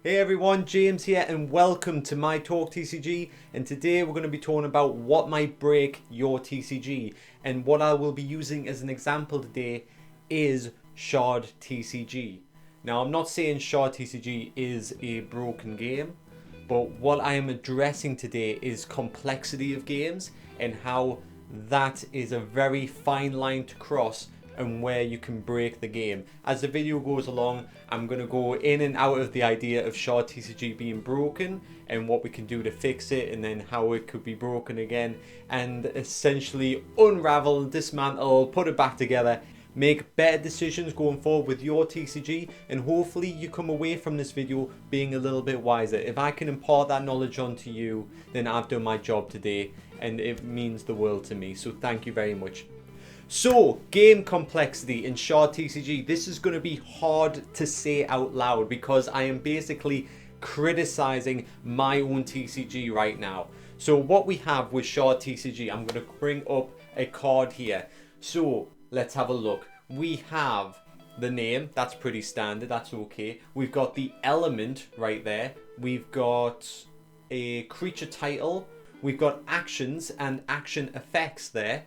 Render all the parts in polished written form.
Hey everyone, James here and welcome to my Talk TCG, and today we're going to be talking about what might break your TCG, and what I will be using as an example today is Shard TCG. Now I'm not saying Shard TCG is a broken game, but what I am addressing today is complexity of games and how that is a very fine line to cross and where you can break the game. As the video goes along, I'm going to go in and out of the idea of Shard TCG being broken and what we can do to fix it, and then how it could be broken again, and essentially unravel, dismantle, put it back together, make better decisions going forward with your TCG, and hopefully you come away from this video being a little bit wiser. If I can impart that knowledge onto you, then I've done my job today, and it means the world to me. So thank you very much. So, game complexity in Shard TCG. This is going to be hard to say out loud because I am basically criticizing my own TCG right now. So what we have with Shard TCG, I'm going to bring up a card here. So let's have a look. We have the name, that's pretty standard, that's okay. We've got the element right there. We've got a creature title. We've got actions and action effects there.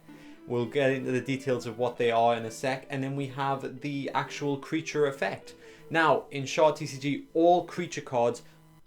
We'll get into the details of what they are in a sec. And then we have the actual creature effect. Now, in Shard TCG, all creature cards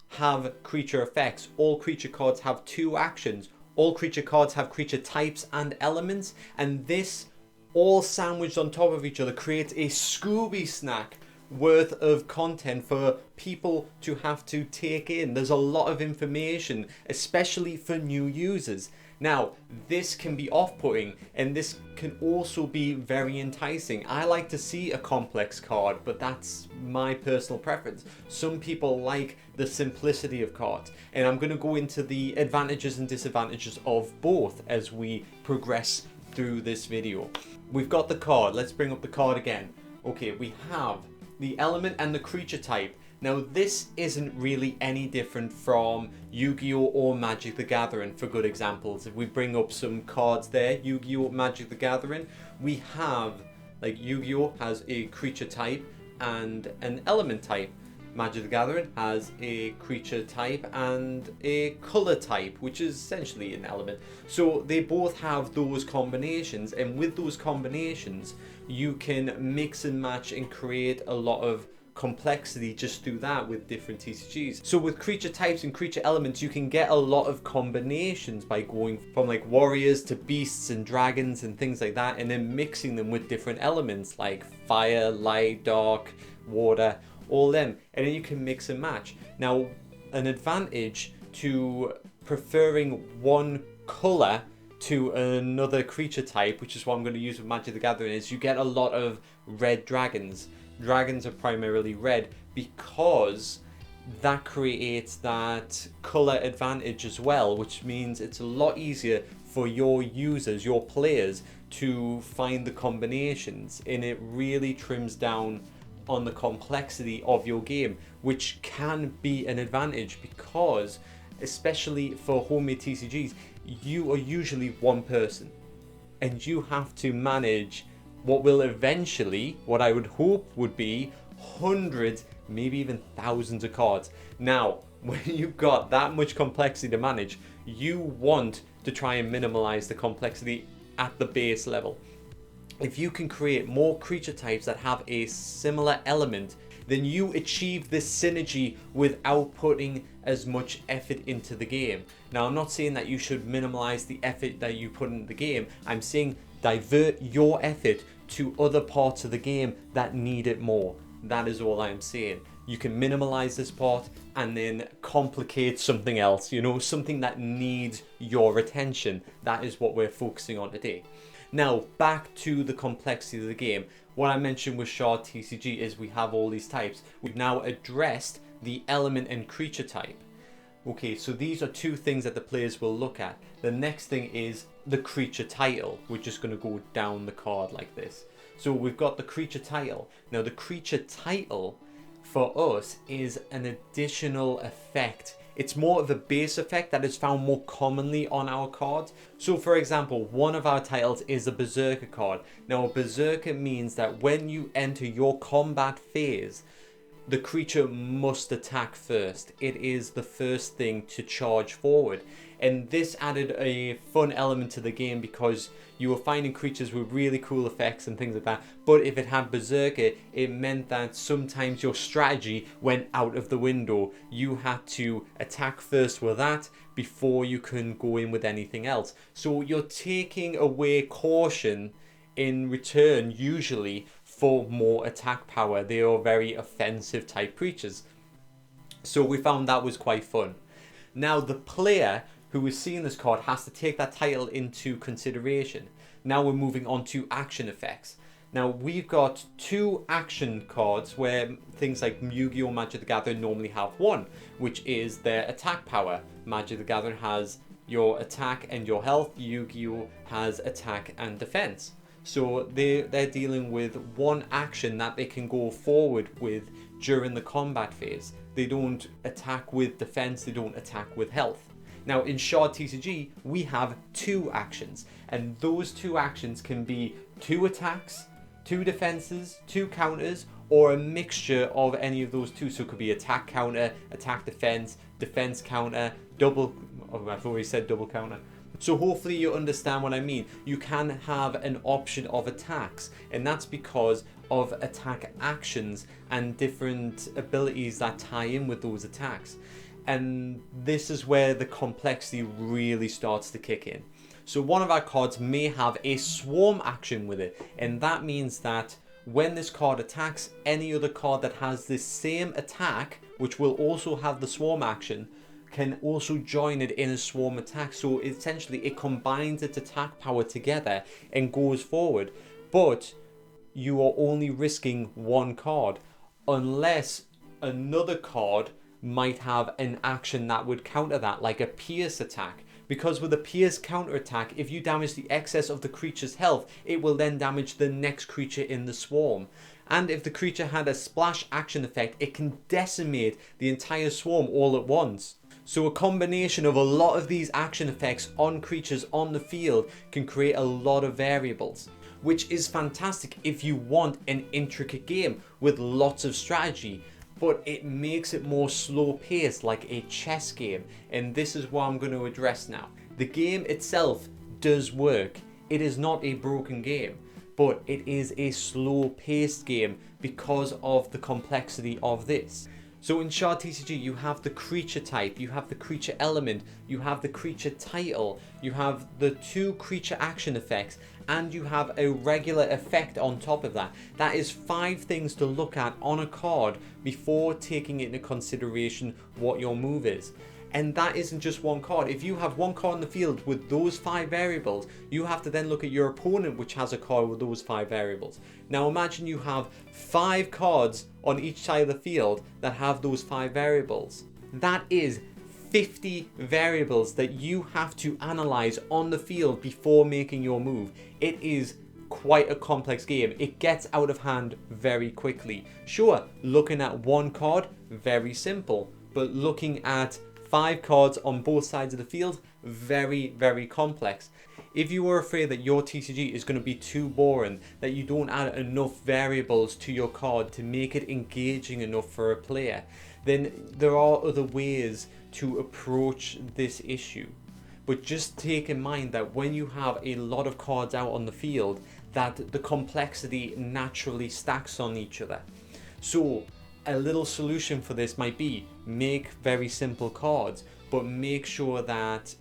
have creature effects. All creature cards have two actions. All creature cards have creature types and elements. And this, all sandwiched on top of each other, creates a Scooby snack worth of content for people to have to take in. There's a lot of information, especially for new users. Now, this can be off-putting, and this can also be very enticing. I like to see a complex card, but that's my personal preference. Some people like the simplicity of cards, and I'm going to go into the advantages and disadvantages of both as we progress through this video. We've got the card. Let's bring up the card again. Okay, we have the element and the creature type. Now, this isn't really any different from Yu-Gi-Oh! Or Magic the Gathering, for good examples. If we bring up some cards there, Yu-Gi-Oh! Magic the Gathering, we have, like, Yu-Gi-Oh! Has a creature type and an element type. Magic the Gathering has a creature type and a color type, which is essentially an element. So they both have those combinations, and with those combinations, you can mix and match and create a lot of complexity just through that with different TCGs. So with creature types and creature elements, you can get a lot of combinations by going from like warriors to beasts and dragons and things like that, and then mixing them with different elements like fire, light, dark, water, all them, and then you can mix and match. Now, an advantage to preferring one color to another creature type, which is what I'm going to use with Magic the Gathering, is you get a lot of red dragons. Dragons are primarily red because that creates that color advantage as well, which means it's a lot easier for your users, your players, to find the combinations, and it really trims down on the complexity of your game, which can be an advantage because, especially for homemade TCGs, you are usually one person and you have to manage what will eventually, what I would hope would be hundreds, maybe even thousands of cards. Now, when you've got that much complexity to manage, you want to try and minimize the complexity at the base level. If you can create more creature types that have a similar element, then you achieve this synergy without putting as much effort into the game. Now, I'm not saying that you should minimize the effort that you put into the game. I'm saying divert your effort to other parts of the game that need it more. That is all I'm saying. You can minimize this part and then complicate something else, you know, something that needs your attention. That is what we're focusing on today. Now, back to the complexity of the game. What I mentioned with Shard TCG is we have all these types. We've now addressed the element and creature type. Okay, so these are two things that the players will look at. The next thing is the creature title. We're just going to go down the card like this. So we've got the creature title. Now, the creature title for us is an additional effect. It's more of a base effect that is found more commonly on our cards. So for example, one of our titles is a Berserker card. Now, a Berserker means that when you enter your combat phase, the creature must attack first. It is the first thing to charge forward. And this added a fun element to the game because you were finding creatures with really cool effects and things like that. But if it had Berserker, it meant that sometimes your strategy went out of the window. You had to attack first with that before you can go in with anything else. So you're taking away caution in return, usually, for more attack power. They are very offensive type creatures. So we found that was quite fun. Now the player who is seeing this card has to take that title into consideration. Now we're moving on to action effects. Now we've got 2 action cards where things like Yu-Gi-Oh! Magic the Gathering normally have one, which is their attack power. Magic the Gathering has your attack and your health. Yu-Gi-Oh! Has attack and defense. So they're dealing with one action that they can go forward with during the combat phase. They don't attack with defense, they don't attack with health. Now in Shard TCG, we have 2 actions, and those 2 actions can be 2 attacks, 2 defenses, 2 counters, or a mixture of any of those 2. So it could be attack counter, attack defense, defense counter, double, oh, I've already said double counter. So hopefully you understand what I mean. You can have an option of attacks, and that's because of attack actions and different abilities that tie in with those attacks. And this is where the complexity really starts to kick in. So one of our cards may have a swarm action with it, and that means that when this card attacks, any other card that has this same attack, which will also have the swarm action, can also join it in a swarm attack. So essentially it combines its attack power together and goes forward. But you are only risking one card, unless another card might have an action that would counter that, like a pierce attack. Because with a pierce counter attack, if you damage the excess of the creature's health, it will then damage the next creature in the swarm. And if the creature had a splash action effect, it can decimate the entire swarm all at once. So a combination of a lot of these action effects on creatures on the field can create a lot of variables, which is fantastic if you want an intricate game with lots of strategy. But it makes it more slow paced, like a chess game, and this is what I'm going to address now. The game itself does work. It is not a broken game, but it is a slow paced game because of the complexity of this. So in Shard TCG, you have the creature type, you have the creature element, you have the creature title, you have the 2 creature action effects, and you have a regular effect on top of that. That is 5 things to look at on a card before taking into consideration what your move is. And that isn't just one card. If you have one card in the field with those 5 variables, you have to then look at your opponent which has a card with those 5 variables. Now imagine you have 5 cards on each side of the field that have those 5 variables. That is 50 variables that you have to analyze on the field before making your move. It is quite a complex game. It gets out of hand very quickly. Sure, looking at one card, very simple, but looking at 5 cards on both sides of the field, very, very complex. If you are afraid that your TCG is going to be too boring, that you don't add enough variables to your card to make it engaging enough for a player, then there are other ways to approach this issue. But just take in mind that when you have a lot of cards out on the field, that the complexity naturally stacks on each other. So a little solution for this might be make very simple cards, but make sure that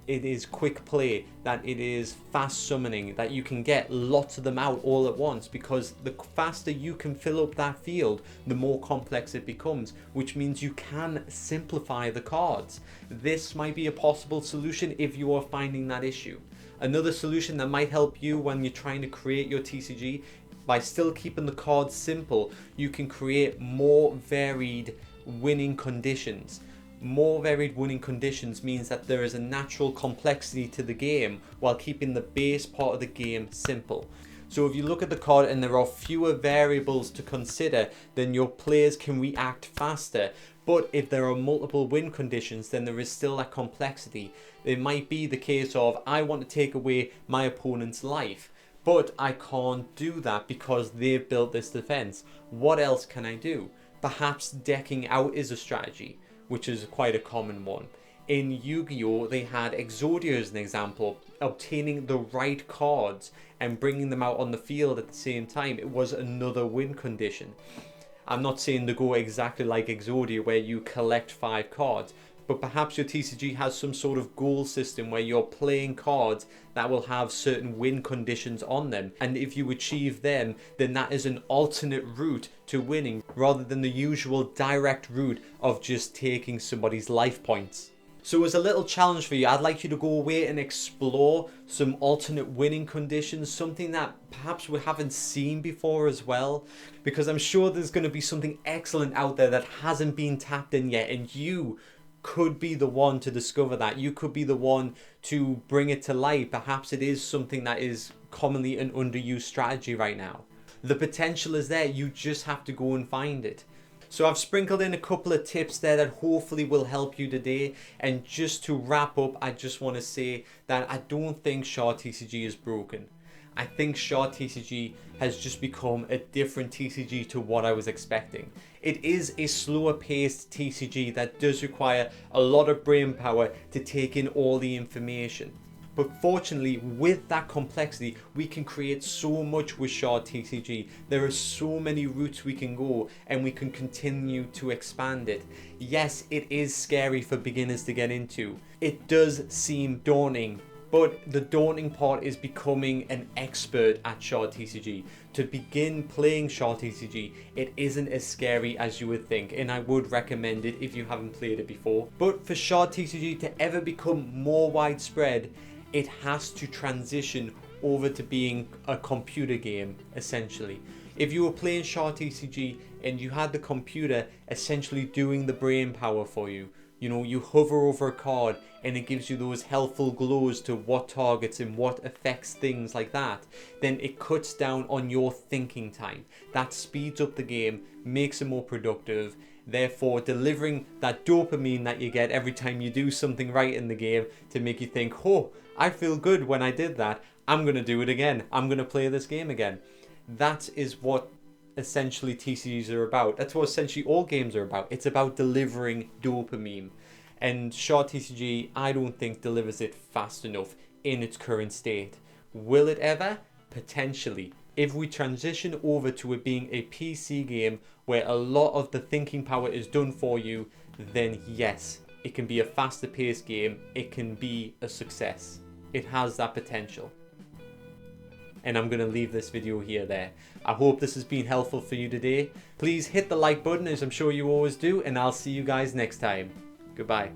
it is quick play, that it is fast summoning, that you can get lots of them out all at once, because the faster you can fill up that field, the more complex it becomes, which means you can simplify the cards. This might be a possible solution if you are finding that issue. Another solution that might help you when you're trying to create your TCG, by still keeping the cards simple, you can create more varied winning conditions. More varied winning conditions means that there is a natural complexity to the game while keeping the base part of the game simple. So if you look at the card and there are fewer variables to consider, then your players can react faster. But if there are multiple win conditions, then there is still that complexity. It might be the case of, I want to take away my opponent's life, but I can't do that because they've built this defense. What else can I do? Perhaps decking out is a strategy, which is quite a common one. In Yu-Gi-Oh! They had Exodia as an example, obtaining the right cards and bringing them out on the field at the same time. It was another win condition. I'm not saying to go exactly like Exodia where you collect 5 cards, but perhaps your TCG has some sort of goal system where you're playing cards that will have certain win conditions on them, and if you achieve them, then that is an alternate route to winning rather than the usual direct route of just taking somebody's life points. So as a little challenge for you, I'd like you to go away and explore some alternate winning conditions, something that perhaps we haven't seen before as well, because I'm sure there's going to be something excellent out there that hasn't been tapped in yet, and you could be the one to discover that. You could be the one to bring it to light. Perhaps it is something that is commonly an underused strategy right now. The potential is there, you just have to go and find it. So I've sprinkled in a couple of tips there that hopefully will help you today. And just to wrap up, I just want to say that I don't think Shard TCG is broken. I think Shard TCG has just become a different TCG to what I was expecting. It is a slower paced TCG that does require a lot of brain power to take in all the information. But fortunately, with that complexity, we can create so much with Shard TCG. There are so many routes we can go, and we can continue to expand it. Yes, it is scary for beginners to get into. It does seem daunting, but the daunting part is becoming an expert at Shard TCG. To begin playing Shard TCG, it isn't as scary as you would think, and I would recommend it if you haven't played it before. But for Shard TCG to ever become more widespread, it has to transition over to being a computer game, essentially. If you were playing Shard TCG and you had the computer essentially doing the brain power for you, you know, you hover over a card and it gives you those helpful glows to what targets and what affects things like that, then it cuts down on your thinking time. That speeds up the game, makes it more productive, therefore delivering that dopamine that you get every time you do something right in the game to make you think, oh, I feel good when I did that, I'm going to do it again, I'm going to play this game again. That is what essentially TCGs are about. That's what essentially all games are about. It's about delivering dopamine. And Shard TCG, I don't think delivers it fast enough in its current state. Will it ever? Potentially. If we transition over to it being a PC game where a lot of the thinking power is done for you, then yes, it can be a faster paced game. It can be a success. It has that potential. And I'm going to leave this video here there. I hope this has been helpful for you today. Please hit the like button as I'm sure you always do, and I'll see you guys next time. Goodbye.